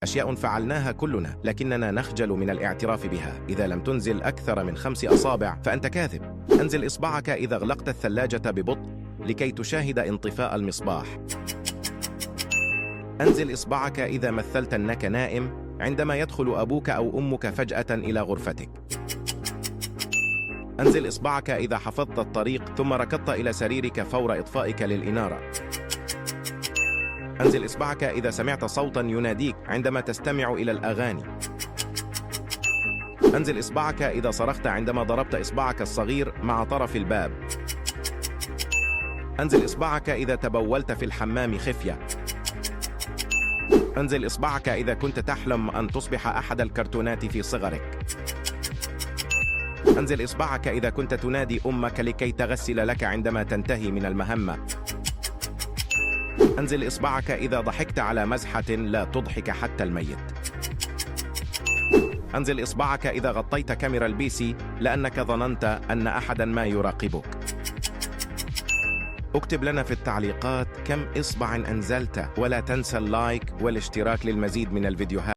أشياء فعلناها كلنا لكننا نخجل من الاعتراف بها. إذا لم تنزل أكثر من 5 أصابع فأنت كاذب. أنزل إصبعك إذا أغلقت الثلاجة ببطء لكي تشاهد انطفاء المصباح. أنزل إصبعك إذا مثلت أنك نائم عندما يدخل أبوك أو أمك فجأة إلى غرفتك. أنزل إصبعك إذا حفظت الطريق ثم ركضت إلى سريرك فور إطفائك للإنارة. أنزل إصبعك إذا سمعت صوتاً يناديك عندما تستمع إلى الأغاني. أنزل إصبعك إذا صرخت عندما ضربت إصبعك الصغير مع طرف الباب. أنزل إصبعك إذا تبولت في الحمام خفية. أنزل إصبعك إذا كنت تحلم أن تصبح أحد الكرتونات في صغرك. أنزل إصبعك إذا كنت تنادي أمك لكي تغسل لك عندما تنتهي من المهمة. أنزل إصبعك إذا ضحكت على مزحة لا تضحك حتى الميت. أنزل إصبعك إذا غطيت كاميرا البي سي لأنك ظننت أن أحداً ما يراقبك. اكتب لنا في التعليقات كم إصبع أنزلت، ولا تنسى اللايك والاشتراك للمزيد من الفيديوهات.